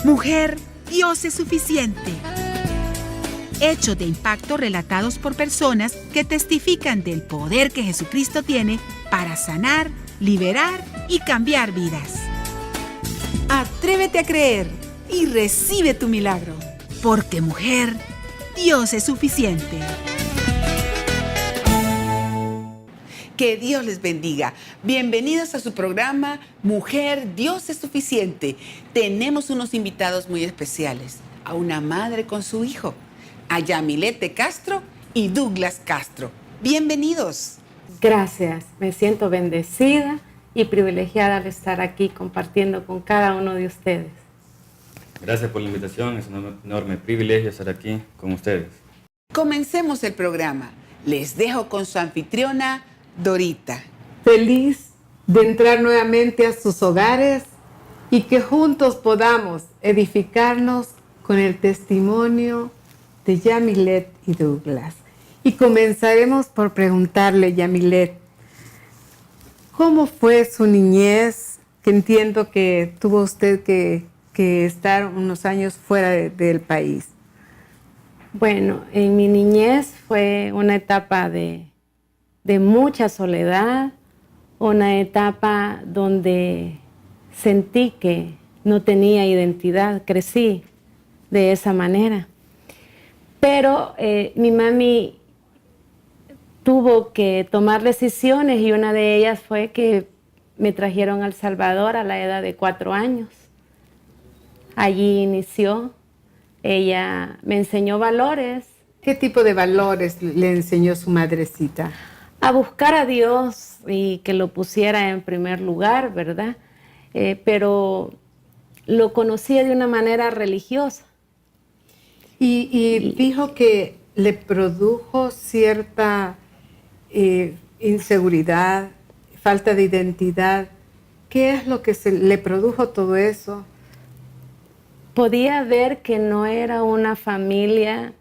Mujer, Dios es suficiente. Hechos de impacto relatados por personas que testifican del poder que Jesucristo tiene para sanar, liberar y cambiar vidas. Atrévete a creer y recibe tu milagro. Porque mujer, Dios es suficiente. Que Dios les bendiga. Bienvenidos a su programa Mujer, Dios es suficiente. Tenemos unos invitados muy especiales. A una madre con su hijo, a Yamileth Castro y Douglas Castro. Bienvenidos. Gracias, me siento bendecida y privilegiada al estar aquí compartiendo con cada uno de ustedes. Gracias por la invitación, es un enorme privilegio estar aquí con ustedes. Comencemos el programa. Les dejo con su anfitriona, Dorita. Feliz de entrar nuevamente a sus hogares y que juntos podamos edificarnos con el testimonio de Yamileth y Douglas. Y comenzaremos por preguntarle, Yamileth, ¿cómo fue su niñez? Que entiendo que tuvo usted que estar unos años fuera del país. Bueno, en mi niñez fue una etapa de mucha soledad, una etapa donde sentí que no tenía identidad, crecí de esa manera. Pero mi mami tuvo que tomar decisiones y una de ellas fue que me trajeron a El Salvador a la edad de 4 años. Allí inició, ella me enseñó valores. ¿Qué tipo de valores le enseñó su madrecita? A buscar a Dios y que lo pusiera en primer lugar, ¿verdad? Pero lo conocía de una manera religiosa. Y dijo que le produjo cierta inseguridad, falta de identidad. ¿Qué es lo que le produjo todo eso? Podía ver que no era una familia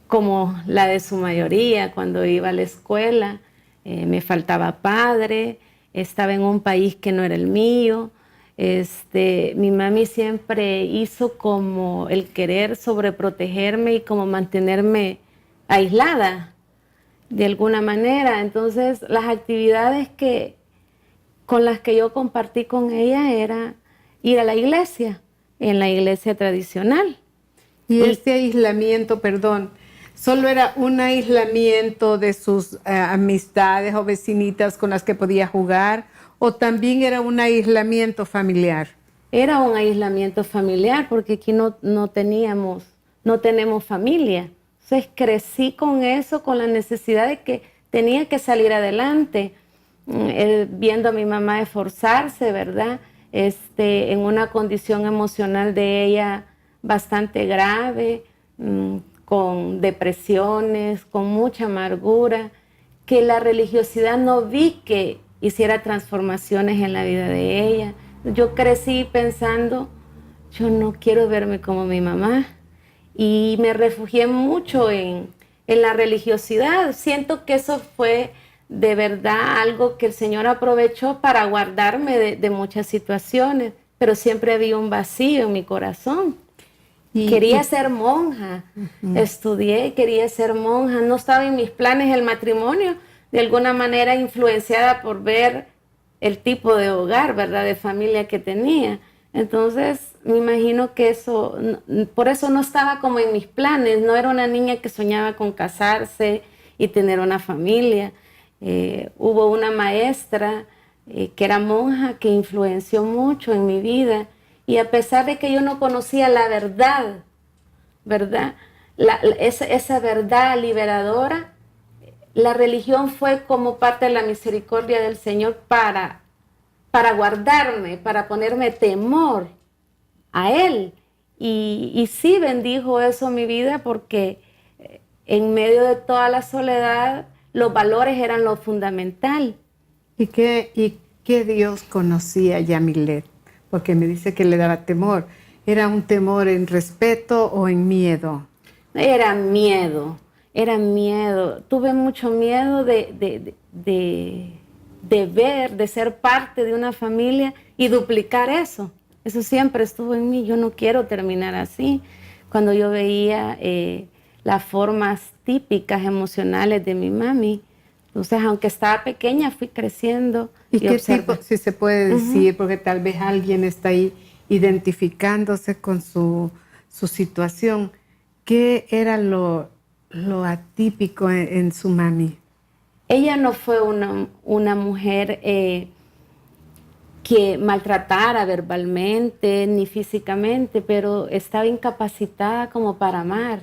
como la de su mayoría. Cuando iba a la escuela, me faltaba padre, estaba en un país que no era el mío. Mi mami siempre hizo como el querer sobreprotegerme y como mantenerme aislada de alguna manera. Entonces, las actividades con las que yo compartí con ella era ir a la iglesia, en la iglesia tradicional. Y este aislamiento, perdón, ¿solo era un aislamiento de sus amistades o vecinitas con las que podía jugar o también era un aislamiento familiar? Era un aislamiento familiar porque aquí no tenemos familia. Entonces crecí con eso, con la necesidad de que tenía que salir adelante, viendo a mi mamá esforzarse, ¿verdad? En una condición emocional de ella bastante grave, con depresiones, con mucha amargura, que la religiosidad no vi que hiciera transformaciones en la vida de ella. Yo crecí pensando, yo no quiero verme como mi mamá, y me refugié mucho en la religiosidad. Siento que eso fue de verdad algo que el Señor aprovechó para guardarme de muchas situaciones, pero siempre había un vacío en mi corazón. Quería ser monja, estudié, quería ser monja, no estaba en mis planes el matrimonio, de alguna manera influenciada por ver el tipo de hogar, ¿verdad?, de familia que tenía. Entonces, me imagino que eso, por eso no estaba como en mis planes, no era una niña que soñaba con casarse y tener una familia. Hubo una maestra que era monja que influenció mucho en mi vida, y a pesar de que yo no conocía la verdad, ¿verdad?, esa verdad liberadora, la religión fue como parte de la misericordia del Señor para guardarme, para ponerme temor a Él. Y sí bendijo eso mi vida, porque en medio de toda la soledad, los valores eran lo fundamental. ¿Y qué Dios conocía a Yamileth? Porque me dice que le daba temor. ¿Era un temor en respeto o en miedo? Era miedo. Tuve mucho miedo de ver, de ser parte de una familia y duplicar eso. Eso siempre estuvo en mí. Yo no quiero terminar así. Cuando yo veía las formas típicas emocionales de mi mami, entonces, aunque estaba pequeña, fui creciendo. ¿Y qué observé. tipo, si se puede decir, porque tal vez alguien está ahí identificándose con su situación? ¿Qué era lo atípico en su mami? Ella no fue una mujer que maltratara verbalmente ni físicamente, pero estaba incapacitada como para amar.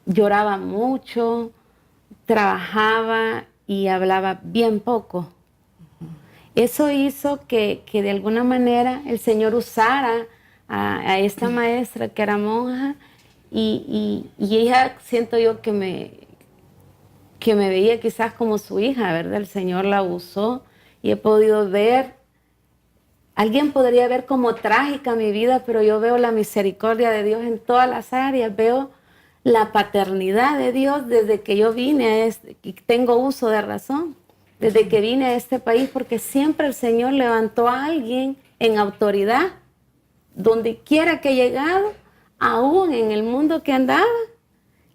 Lloraba mucho, trabajaba y hablaba bien poco. Eso hizo que de alguna manera el Señor usara a esta maestra que era monja y ella, siento yo que me veía quizás como su hija, ¿verdad? El Señor la usó y he podido ver, alguien podría ver como trágica mi vida, pero yo veo la misericordia de Dios en todas las áreas, veo la paternidad de Dios desde que yo vine y tengo uso de razón, desde que vine a este país, porque siempre el Señor levantó a alguien en autoridad, donde quiera que he llegado, aún en el mundo que andaba,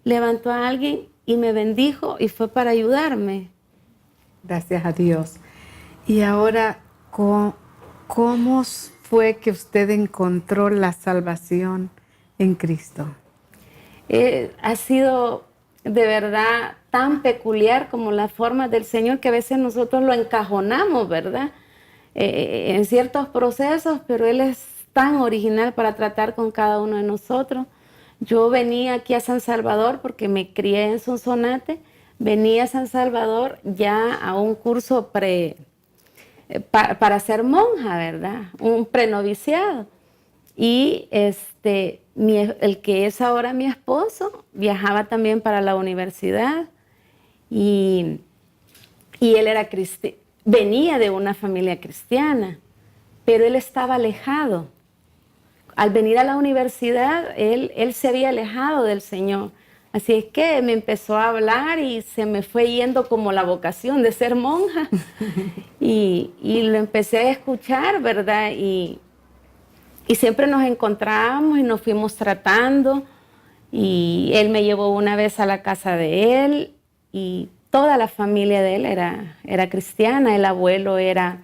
levantó a alguien y me bendijo y fue para ayudarme. Gracias a Dios. Y ahora, ¿cómo fue que usted encontró la salvación en Cristo? Ha sido de verdad tan peculiar como las formas del Señor que a veces nosotros lo encajonamos, ¿verdad? En ciertos procesos, pero Él es tan original para tratar con cada uno de nosotros. Yo venía aquí a San Salvador porque me crié en Sonsonate, venía a San Salvador ya a un curso para ser monja, ¿verdad? Un prenoviciado. Y el que es ahora mi esposo viajaba también para la universidad y él era venía de una familia cristiana, pero él estaba alejado. Al venir a la universidad, él se había alejado del Señor. Así es que me empezó a hablar y se me fue yendo como la vocación de ser monja. y lo empecé a escuchar, ¿verdad? Y siempre nos encontrábamos y nos fuimos tratando. Y él me llevó una vez a la casa de él y toda la familia de él era cristiana. El abuelo era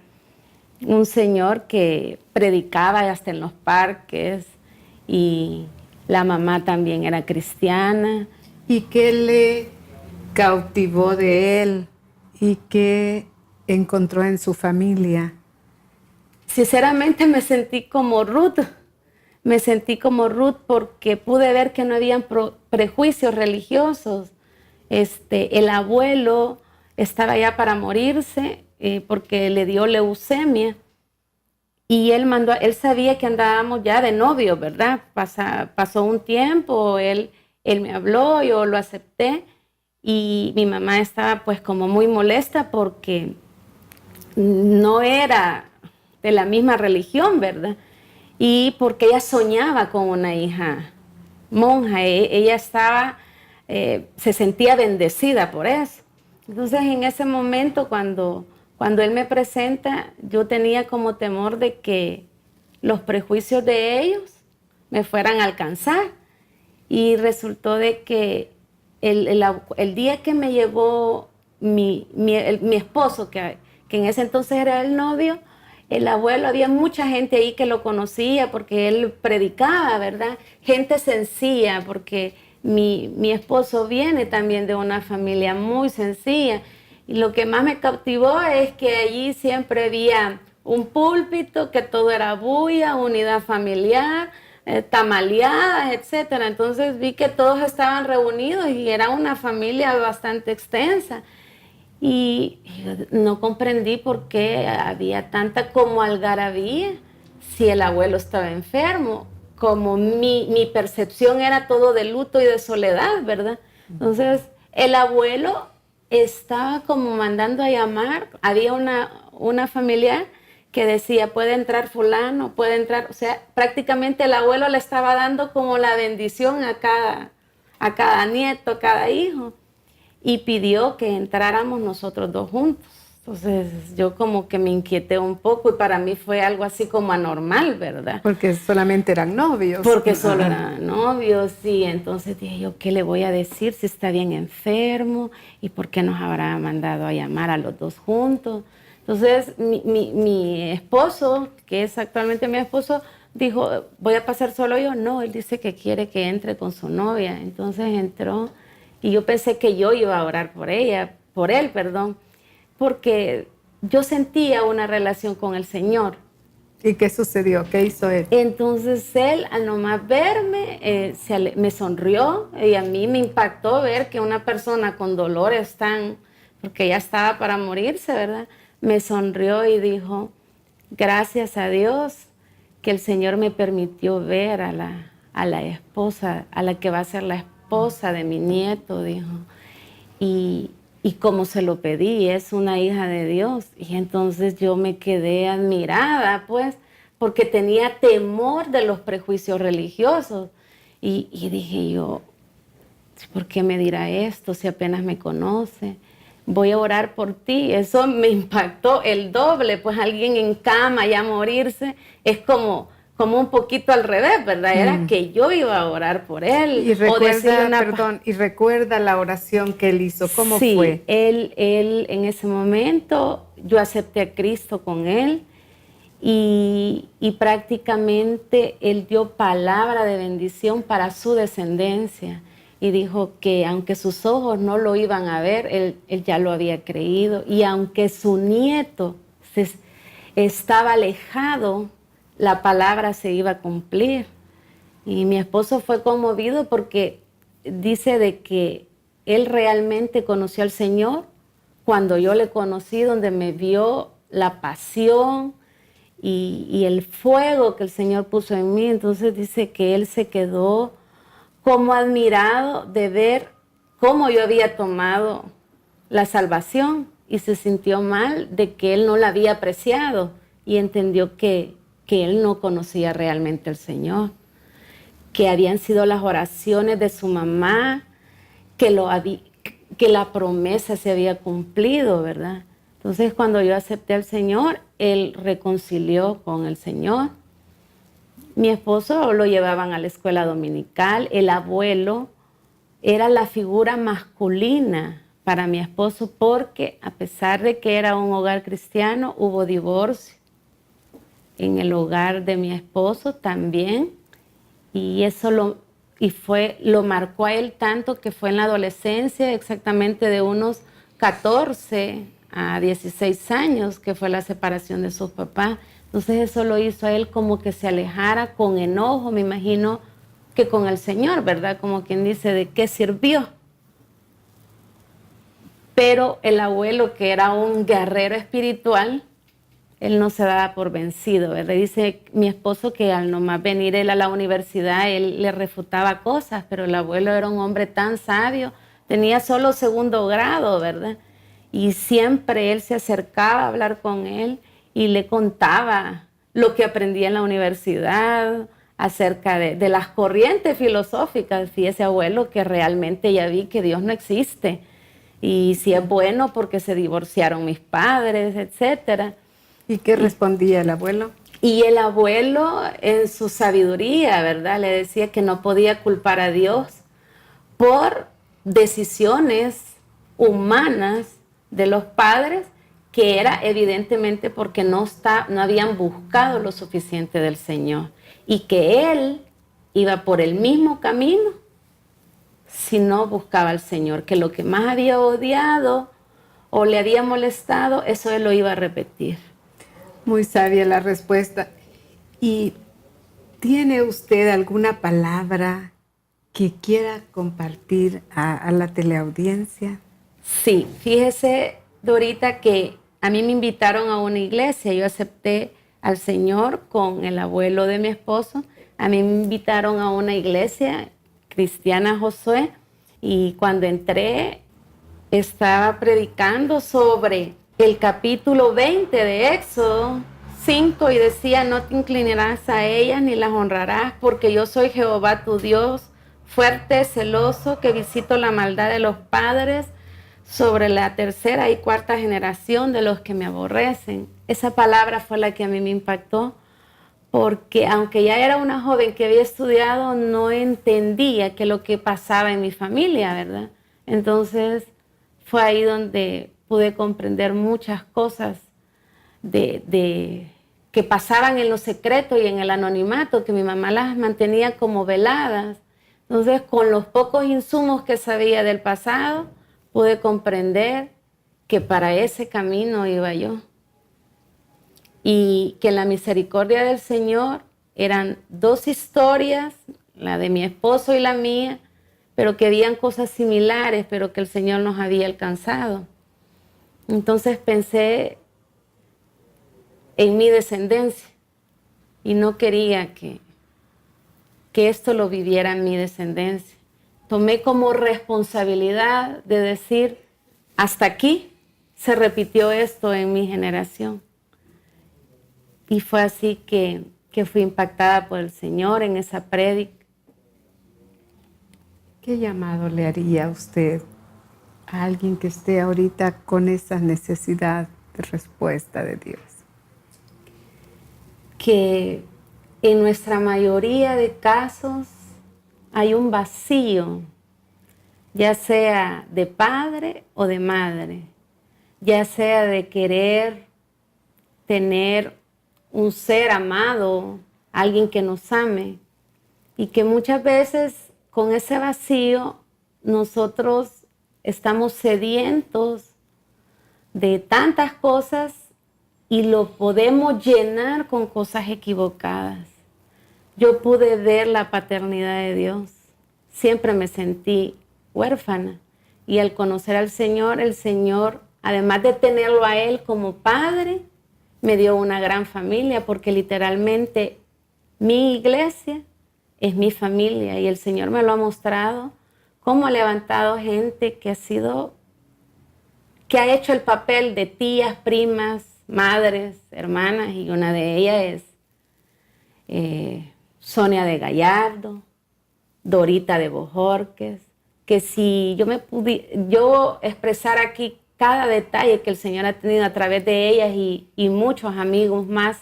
un señor que predicaba hasta en los parques y la mamá también era cristiana. ¿Y qué le cautivó de él y qué encontró en su familia? Sinceramente me sentí como Ruth porque pude ver que no habían prejuicios religiosos. El abuelo estaba ya para morirse porque le dio leucemia y él sabía que andábamos ya de novios, ¿verdad? Pasó un tiempo, él me habló, yo lo acepté y mi mamá estaba pues como muy molesta porque no era de la misma religión, ¿verdad? Y porque ella soñaba con una hija monja, ella se sentía bendecida por eso. Entonces en ese momento cuando él me presenta, yo tenía como temor de que los prejuicios de ellos me fueran a alcanzar. Y resultó de que el día que me llevó mi esposo, que en ese entonces era el novio, el abuelo, había mucha gente ahí que lo conocía porque él predicaba, ¿verdad? Gente sencilla, porque mi esposo viene también de una familia muy sencilla. Y lo que más me cautivó es que allí siempre había un púlpito, que todo era bulla, unidad familiar, tamaleadas, etcétera. Entonces vi que todos estaban reunidos y era una familia bastante extensa. Y no comprendí por qué había tanta como algarabía si el abuelo estaba enfermo. Como mi percepción era todo de luto y de soledad, ¿verdad? Entonces el abuelo estaba como mandando a llamar. Había una familiar que decía, puede entrar fulano, puede entrar. O sea, prácticamente el abuelo le estaba dando como la bendición a cada nieto, a cada hijo. Y pidió que entráramos nosotros dos juntos. Entonces yo como que me inquieté un poco y para mí fue algo así como anormal, ¿verdad? Porque solamente eran novios. Porque solo eran novios y entonces dije yo, ¿qué le voy a decir si está bien enfermo? ¿Y por qué nos habrá mandado a llamar a los dos juntos? Entonces mi esposo, que es actualmente mi esposo, dijo, ¿voy a pasar solo yo? No, él dice que quiere que entre con su novia. Entonces entró y yo pensé que yo iba a orar por él, porque yo sentía una relación con el Señor. ¿Y qué sucedió? ¿Qué hizo él? Entonces él, al nomás verme, me sonrió y a mí me impactó ver que una persona con dolores porque ya estaba para morirse, ¿verdad? Me sonrió y dijo, gracias a Dios que el Señor me permitió ver a la esposa, a la que va a ser la esposa de mi nieto, dijo. Y como se lo pedí, es una hija de Dios. Y entonces yo me quedé admirada, pues, porque tenía temor de los prejuicios religiosos. Y dije yo, ¿por qué me dirá esto si apenas me conoce? Voy a orar por ti. Eso me impactó el doble, pues alguien en cama ya morirse es como un poquito al revés, ¿verdad? Era que yo iba a orar por él. Y recuerda la oración que él hizo, ¿cómo fue? Sí, él en ese momento, yo acepté a Cristo con él y prácticamente él dio palabra de bendición para su descendencia y dijo que aunque sus ojos no lo iban a ver, él ya lo había creído y aunque su nieto estaba alejado, la palabra se iba a cumplir. Y mi esposo fue conmovido porque dice de que él realmente conoció al Señor cuando yo le conocí, donde me vio la pasión y el fuego que el Señor puso en mí. Entonces dice que él se quedó como admirado de ver cómo yo había tomado la salvación y se sintió mal de que él no la había apreciado y entendió que él no conocía realmente al Señor, que habían sido las oraciones de su mamá, que la promesa se había cumplido, ¿verdad? Entonces, cuando yo acepté al Señor, él reconcilió con el Señor. Mi esposo lo llevaban a la escuela dominical, el abuelo era la figura masculina para mi esposo porque a pesar de que era un hogar cristiano, hubo divorcio. En el hogar de mi esposo también, y eso lo marcó a él tanto que fue en la adolescencia, exactamente de unos 14 a 16 años, que fue la separación de sus papás. Entonces eso lo hizo a él como que se alejara con enojo, me imagino que con el Señor, ¿verdad? Como quien dice, ¿de qué sirvió? Pero el abuelo, que era un guerrero espiritual, él no se daba por vencido, ¿verdad? Dice mi esposo que al nomás venir él a la universidad, él le refutaba cosas, pero el abuelo era un hombre tan sabio, tenía solo 2º grado, ¿verdad? Y siempre él se acercaba a hablar con él y le contaba lo que aprendía en la universidad acerca de las corrientes filosóficas. Fíjese, abuelo, que realmente ya vi que Dios no existe y si es bueno porque se divorciaron mis padres, etcétera. ¿Y qué respondía el abuelo? Y el abuelo, en su sabiduría, ¿verdad?, le decía que no podía culpar a Dios por decisiones humanas de los padres, que era evidentemente porque no habían buscado lo suficiente del Señor, y que él iba por el mismo camino si no buscaba al Señor, que lo que más había odiado o le había molestado, eso él lo iba a repetir. Muy sabia la respuesta. ¿Y tiene usted alguna palabra que quiera compartir a la teleaudiencia? Sí, fíjese, Dorita, que a mí me invitaron a una iglesia. Yo acepté al Señor con el abuelo de mi esposo. A mí me invitaron a una iglesia cristiana, Josué, y cuando entré estaba predicando sobre el capítulo 20 de Éxodo 5 y decía: no te inclinarás a ellas ni las honrarás, porque yo soy Jehová tu Dios, fuerte, celoso, que visito la maldad de los padres sobre la tercera y cuarta generación de los que me aborrecen. Esa palabra fue la que a mí me impactó, porque aunque ya era una joven que había estudiado, no entendía qué es lo que pasaba en mi familia, ¿verdad? Entonces fue ahí donde pude comprender muchas cosas que pasaban en lo secreto y en el anonimato, que mi mamá las mantenía como veladas. Entonces, con los pocos insumos que sabía del pasado, pude comprender que para ese camino iba yo. Y que la misericordia del Señor eran 2 historias, la de mi esposo y la mía, pero que habían cosas similares, pero que el Señor nos había alcanzado. Entonces pensé en mi descendencia y no quería que esto lo viviera mi descendencia. Tomé como responsabilidad de decir, hasta aquí se repitió esto en mi generación. Y fue así que fui impactada por el Señor en esa prédica. ¿Qué llamado le haría a usted a alguien que esté ahorita con esa necesidad de respuesta de Dios? Que en nuestra mayoría de casos hay un vacío, ya sea de padre o de madre, ya sea de querer tener un ser amado, alguien que nos ame, y que muchas veces con ese vacío nosotros estamos sedientos de tantas cosas y lo podemos llenar con cosas equivocadas. Yo pude ver la paternidad de Dios. Siempre me sentí huérfana. Y al conocer al Señor, el Señor, además de tenerlo a Él como padre, me dio una gran familia, porque literalmente mi iglesia es mi familia. Y el Señor me lo ha mostrado, cómo ha levantado gente que ha hecho el papel de tías, primas, madres, hermanas, y una de ellas es Sonia de Gallardo, Dorita de Bojorques, que si yo expresar aquí cada detalle que el Señor ha tenido a través de ellas y muchos amigos más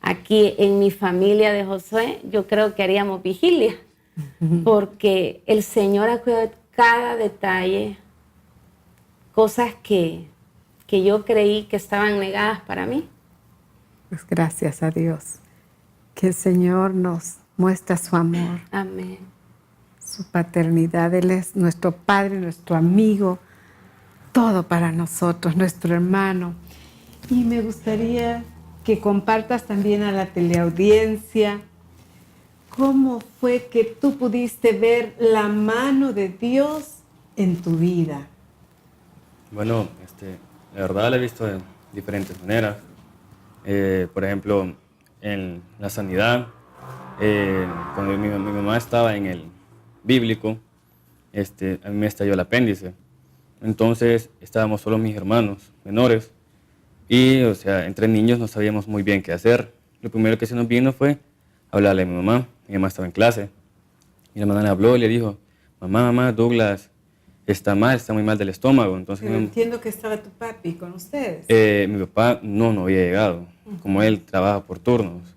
aquí en mi familia de Josué, yo creo que haríamos vigilia, porque el Señor ha cuidado de cada detalle, cosas que yo creí que estaban negadas para mí. Pues gracias a Dios, que el Señor nos muestra su amor. Amén. Su paternidad. Él es nuestro Padre, nuestro amigo, todo para nosotros, nuestro hermano. Y me gustaría que compartas también a la teleaudiencia cómo fue que tú pudiste ver la mano de Dios en tu vida. Bueno, la verdad la he visto de diferentes maneras. Por ejemplo, en la sanidad, cuando mi mamá estaba en el bíblico, a mí me estalló el apéndice. Entonces estábamos solo mis hermanos menores y, o sea, entre niños no sabíamos muy bien qué hacer. Lo primero que se nos vino fue hablarle a mi mamá. Mi mamá estaba en clase y la mamá le habló y le dijo, mamá, Douglas está mal, está muy mal del estómago. Entonces, Pero entiendo que estaba tu papi con ustedes. Mi papá no había llegado, como él trabaja por turnos.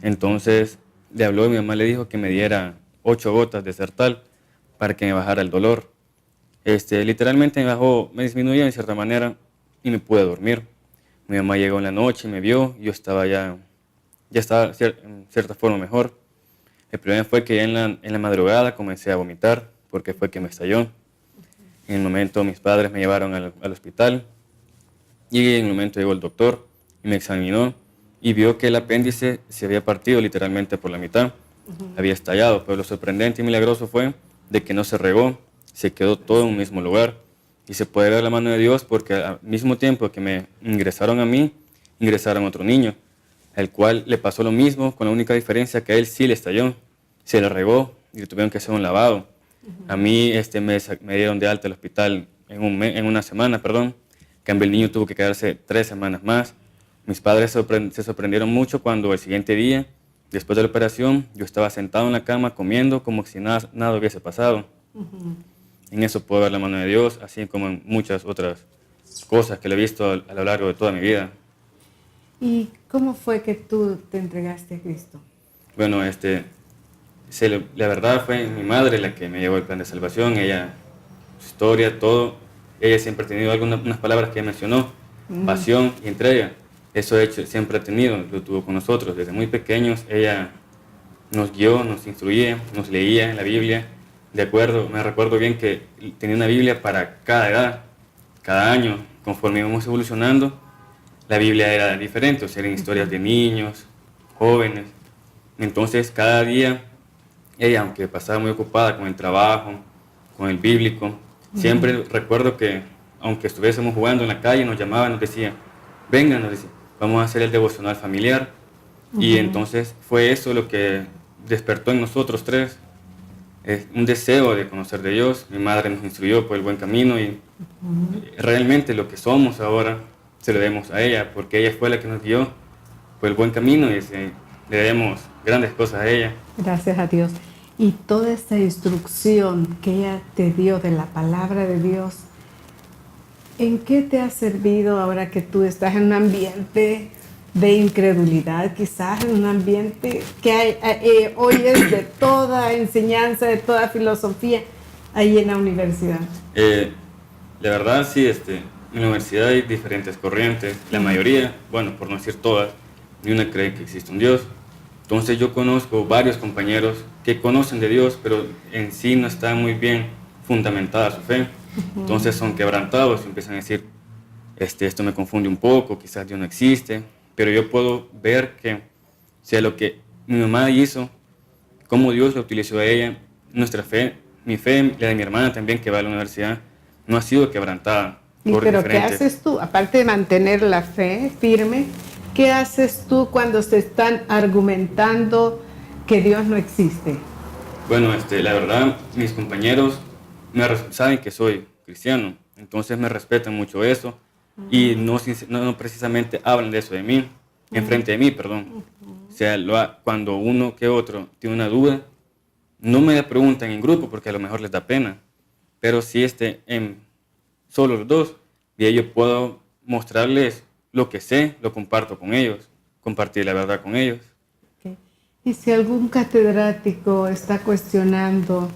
Entonces le habló y mi mamá le dijo que me diera 8 gotas de Sertal para que me bajara el dolor. Literalmente me disminuyó de cierta manera y me pude dormir. Mi mamá llegó en la noche y me vio, yo estaba ya estaba en cierta forma mejor. El problema fue que ya en la madrugada comencé a vomitar porque fue que me estalló. En el momento mis padres me llevaron al hospital y en el momento llegó el doctor y me examinó y vio que el apéndice se había partido literalmente por la mitad, había estallado, pero lo sorprendente y milagroso fue de que no se regó, se quedó todo en un mismo lugar. Y se puede ver la mano de Dios porque al mismo tiempo que me ingresaron a mí, ingresaron a otro niño, al cual le pasó lo mismo, con la única diferencia que a él sí le estalló, se le regó y le tuvieron que hacer un lavado. A mí me dieron de alta al hospital en una semana, En cambio el niño tuvo que quedarse 3 semanas más. Mis padres se sorprendieron mucho cuando el siguiente día, después de la operación, yo estaba sentado en la cama comiendo como si nada hubiese pasado. En eso puedo ver la mano de Dios, así como en muchas otras cosas que le he visto a lo largo de toda mi vida. ¿Y cómo fue que tú te entregaste a Cristo? Bueno, la verdad fue mi madre la que me llevó el plan de salvación, ella, su historia, todo. Ella siempre ha tenido unas palabras que ella mencionó, pasión y entrega. Eso de hecho siempre ha tenido, lo tuvo con nosotros. Desde muy pequeños ella nos guió, nos instruía, nos leía en la Biblia. De acuerdo, me recuerdo bien que tenía una Biblia para cada edad, cada año. Conforme íbamos evolucionando, la Biblia era diferente, o sea, eran historias de niños, jóvenes. Entonces, cada día, ella, aunque pasaba muy ocupada con el trabajo, con el bíblico, siempre recuerdo que, aunque estuviésemos jugando en la calle, nos llamaba, nos decía, vengan, nos decía, vamos a hacer el devocional familiar. Y entonces fue eso lo que despertó en nosotros tres un deseo de conocer de Dios. Mi madre nos instruyó por el buen camino y realmente lo que somos ahora se lo debemos a ella, porque ella fue la que nos guió por el buen camino y le debemos grandes cosas a ella. Gracias a Dios. Y toda esta instrucción que ella te dio de la palabra de Dios, ¿en qué te ha servido ahora que tú estás en un ambiente de incredulidad, quizás en un ambiente que oyes de toda enseñanza, de toda filosofía, ahí en la universidad? La verdad, sí, en la universidad hay diferentes corrientes. La mayoría, bueno, por no decir todas, ni una cree que existe un Dios. Entonces yo conozco varios compañeros que conocen de Dios, pero en sí no está muy bien fundamentada su fe. Entonces son quebrantados y empiezan a decir, esto me confunde un poco, quizás Dios no existe. Pero yo puedo ver que, sea lo que mi mamá hizo, cómo Dios la utilizó a ella, nuestra fe, mi fe, la de mi hermana también que va a la universidad, no ha sido quebrantada. Pero ¿qué haces tú? Aparte de mantener la fe firme, ¿qué haces tú cuando se están argumentando que Dios no existe? Bueno, la verdad, mis compañeros saben que soy cristiano, entonces me respetan mucho eso. Y no precisamente hablan de eso de mí, enfrente de mí, perdón. O sea, cuando uno que otro tiene una duda, no me la preguntan en grupo porque a lo mejor les da pena. Pero si solo los dos, y yo puedo mostrarles lo que sé, lo comparto con ellos, compartir la verdad con ellos. Okay. Y si algún catedrático está cuestionando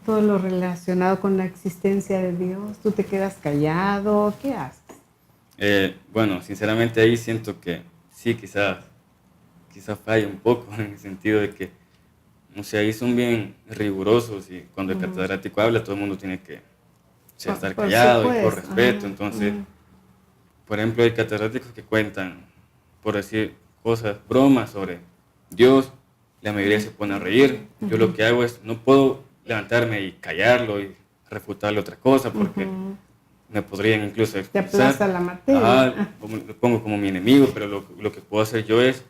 todo lo relacionado con la existencia de Dios, ¿tú te quedas callado? ¿Qué haces? Bueno, sinceramente ahí siento que sí, quizás falla un poco en el sentido de que, o sea, ahí son bien rigurosos y cuando el catedrático habla todo el mundo tiene que estar callado y por respeto. Entonces, por ejemplo, hay catedráticos que cuentan, por decir cosas, bromas sobre Dios, la mayoría se pone a reír. Yo lo que hago es, no puedo levantarme y callarlo y refutarle otra cosa porque me podrían incluso expulsar. Te aplaza la materia. Lo pongo como mi enemigo, pero lo que puedo hacer yo es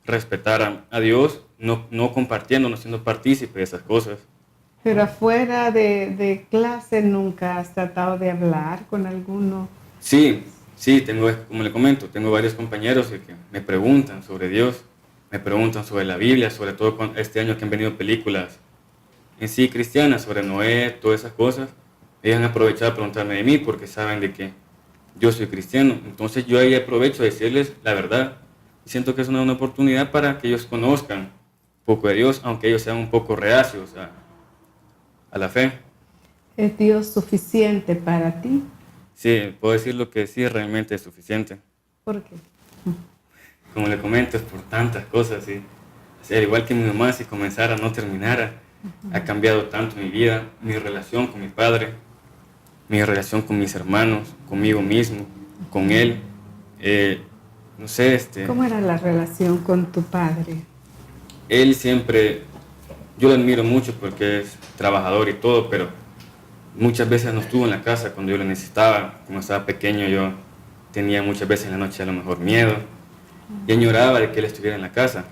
respetar a Dios, no compartiendo, no siendo partícipe de esas cosas. Pero afuera de clase nunca has tratado de hablar con alguno. Sí, como le comento, tengo varios compañeros que me preguntan sobre Dios, me preguntan sobre la Biblia, sobre todo este año que han venido películas en sí cristianas, sobre Noé, todas esas cosas. Ellos han aprovechado a preguntarme de mí porque saben de que yo soy cristiano. Entonces yo ahí aprovecho a decirles la verdad. Y siento que es una oportunidad para que ellos conozcan un poco de Dios, aunque ellos sean un poco reacios a la fe. ¿Es Dios suficiente para ti? Sí, puedo decir lo que sí realmente es suficiente. ¿Por qué? Como le comento, es por tantas cosas. ¿Sí? O sea, al igual que mi mamá, si comenzara, no terminara, ha cambiado tanto mi vida, mi relación con mi padre, mi relación con mis hermanos, conmigo mismo, con él. No sé, ¿Cómo era la relación con tu padre? Él siempre, yo lo admiro mucho porque es trabajador y todo, pero muchas veces no estuvo en la casa cuando yo lo necesitaba. Cuando estaba pequeño yo tenía muchas veces en la noche a lo mejor miedo y añoraba de que él estuviera en la casa.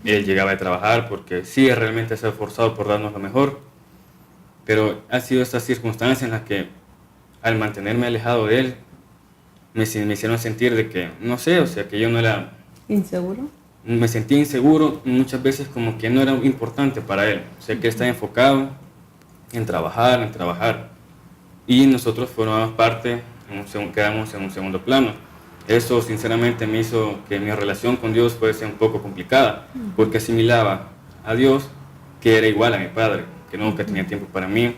Él llegaba a trabajar porque sí, realmente se ha esforzado por darnos lo mejor, pero ha sido estas circunstancias en las que al mantenerme alejado de él me hicieron sentir de que, no sé, o sea, que yo no era... ¿Inseguro? Me sentía inseguro muchas veces, como que no era importante para él, o sea, que él estaba enfocado en trabajar. y nosotros formábamos parte, quedamos en un segundo plano. Eso sinceramente me hizo que mi relación con Dios fuese un poco complicada, porque asimilaba a Dios que era igual a mi padre, que nunca tenía tiempo para mí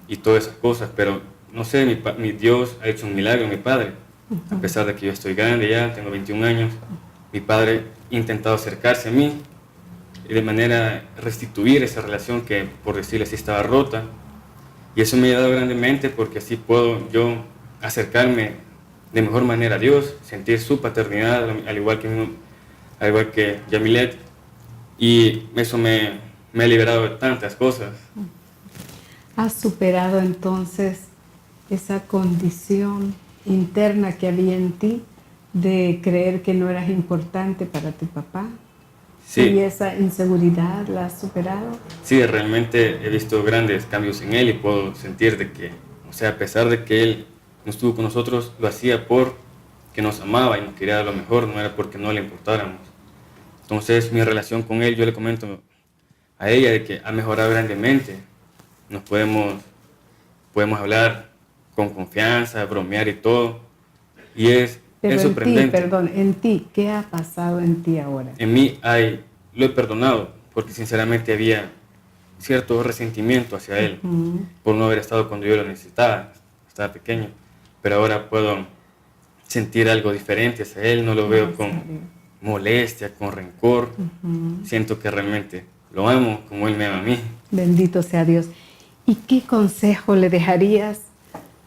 y todas esas cosas, pero no sé, mi Dios ha hecho un milagro en mi padre. A pesar de que yo estoy grande ya, tengo 21 años, mi padre ha intentado acercarse a mí y de manera restituir esa relación que, por decirlo así, estaba rota. Y eso me ha ayudado grandemente porque así puedo yo acercarme de mejor manera a Dios, sentir su paternidad, al igual que Yamilet. Y eso me ha liberado de tantas cosas. ¿Has superado entonces esa condición interna que había en ti de creer que no eras importante para tu papá? Sí. ¿Y esa inseguridad la has superado? Sí, realmente he visto grandes cambios en él y puedo sentir de que, o sea, a pesar de que él no estuvo con nosotros, lo hacía porque nos amaba y nos quería dar lo mejor, no era porque no le importáramos. Entonces mi relación con él, yo le comento a ella de que ha mejorado grandemente. Nos podemos hablar con confianza, bromear y todo. Y es sorprendente. En ti, ¿qué ha pasado en ti ahora? En mí lo he perdonado, porque sinceramente había cierto resentimiento hacia él, por no haber estado cuando yo lo necesitaba, estaba pequeño. Pero ahora puedo sentir algo diferente hacia él, no lo veo con molestia, con rencor. Siento que realmente lo amo como él me ama a mí. Bendito sea Dios. ¿Y qué consejo le dejarías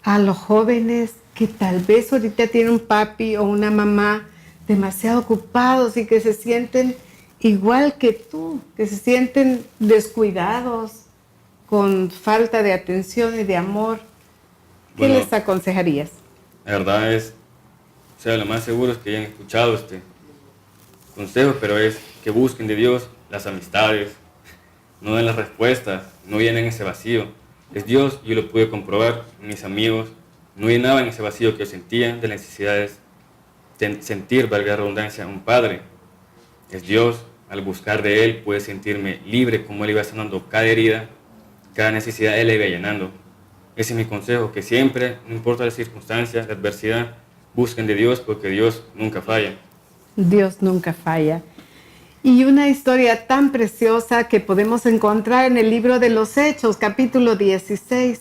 a los jóvenes que tal vez ahorita tienen un papi o una mamá demasiado ocupados y que se sienten igual que tú, que se sienten descuidados, con falta de atención y de amor? ¿Qué les aconsejarías? La verdad es, o sea, lo más seguro es que hayan escuchado este consejo, pero es que busquen de Dios las amistades, no den las respuestas, no llenen ese vacío. Es Dios, yo lo pude comprobar, mis amigos no llenaban ese vacío que yo sentía de las necesidades de sentir, valga la redundancia, un padre. Es Dios, al buscar de Él pude sentirme libre, como Él iba sanando cada herida, cada necesidad Él la iba llenando. Ese es mi consejo, que siempre, no importa la circunstancia, la adversidad, busquen de Dios porque Dios nunca falla. Dios nunca falla. Y una historia tan preciosa que podemos encontrar en el libro de los Hechos, capítulo 16,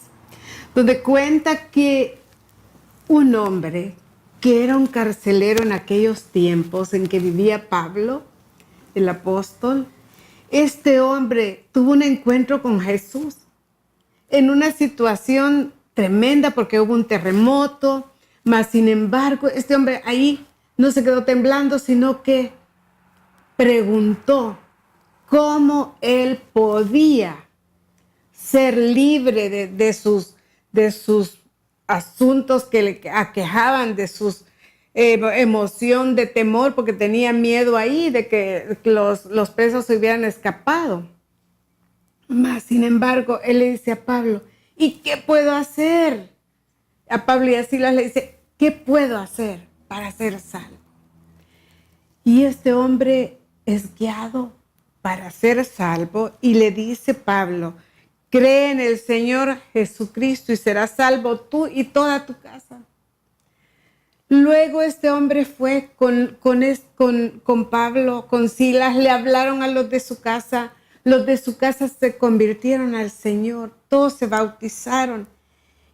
donde cuenta que un hombre que era un carcelero en aquellos tiempos en que vivía Pablo, el apóstol, este hombre tuvo un encuentro con Jesús en una situación tremenda porque hubo un terremoto, mas sin embargo este hombre ahí no se quedó temblando, sino que preguntó cómo él podía ser libre de sus asuntos que le aquejaban, de sus emoción de temor, porque tenía miedo ahí de que los presos se hubieran escapado. Mas, sin embargo, él le dice a Pablo, ¿y qué puedo hacer? A Pablo y a Silas le dice, ¿qué puedo hacer para ser salvo? Y este hombre es guiado para ser salvo y le dice Pablo, cree en el Señor Jesucristo y serás salvo tú y toda tu casa. Luego este hombre fue con Pablo, con Silas, le hablaron a los de su casa. Los de su casa se convirtieron al Señor, todos se bautizaron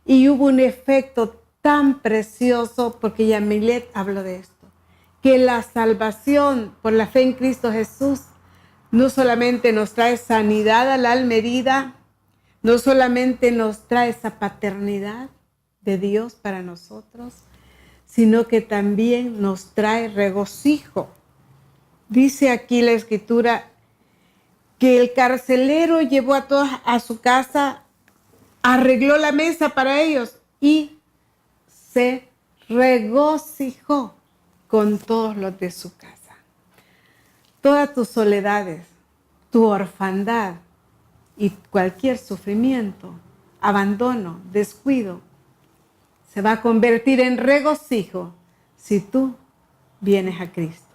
y hubo un efecto tan precioso, porque Yamilet habló de esto, que la salvación por la fe en Cristo Jesús no solamente nos trae sanidad al alma herida, no solamente nos trae esa paternidad de Dios para nosotros, sino que también nos trae regocijo. Dice aquí la Escritura que el carcelero llevó a todos a su casa, arregló la mesa para ellos y se regocijó con todos los de su casa. Todas tus soledades, tu orfandad y cualquier sufrimiento, abandono, descuido, se va a convertir en regocijo si tú vienes a Cristo.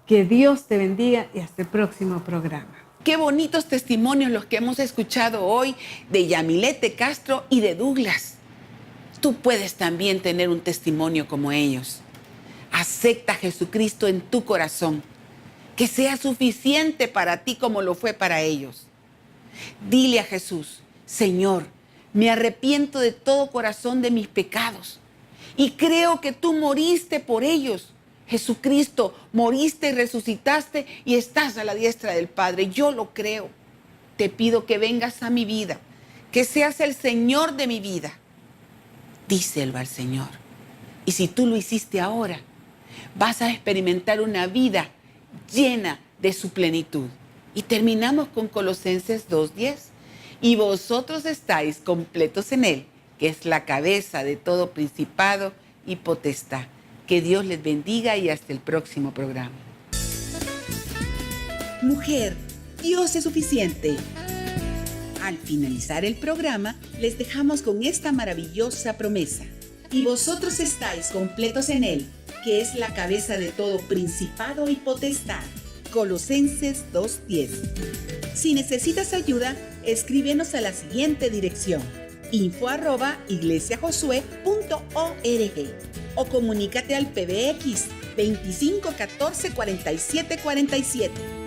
Que Dios te bendiga y hasta el próximo programa. Qué bonitos testimonios los que hemos escuchado hoy de Yamilet de Castro y de Douglas. tú puedes también tener un testimonio como ellos. Acepta a Jesucristo en tu corazón, que sea suficiente para ti como lo fue para ellos. Dile a Jesús: Señor, me arrepiento de todo corazón de mis pecados y creo que tú moriste por ellos. Jesucristo, moriste y resucitaste y estás a la diestra del Padre. Yo lo creo. Te pido que vengas a mi vida, que seas el Señor de mi vida. Díselo al Señor. Y si tú lo hiciste ahora, vas a experimentar una vida llena de su plenitud. Y terminamos con Colosenses 2:10. Y vosotros estáis completos en Él, que es la cabeza de todo principado y potestad. Que Dios les bendiga y hasta el próximo programa. Mujer, Dios es suficiente. Al finalizar el programa, les dejamos con esta maravillosa promesa. Y vosotros estáis completos en Él, que es la cabeza de todo principado y potestad. Colosenses 2:10. Si necesitas ayuda, escríbenos a la siguiente dirección: info@iglesiajosue.org o comunícate al PBX 25 14 47 47.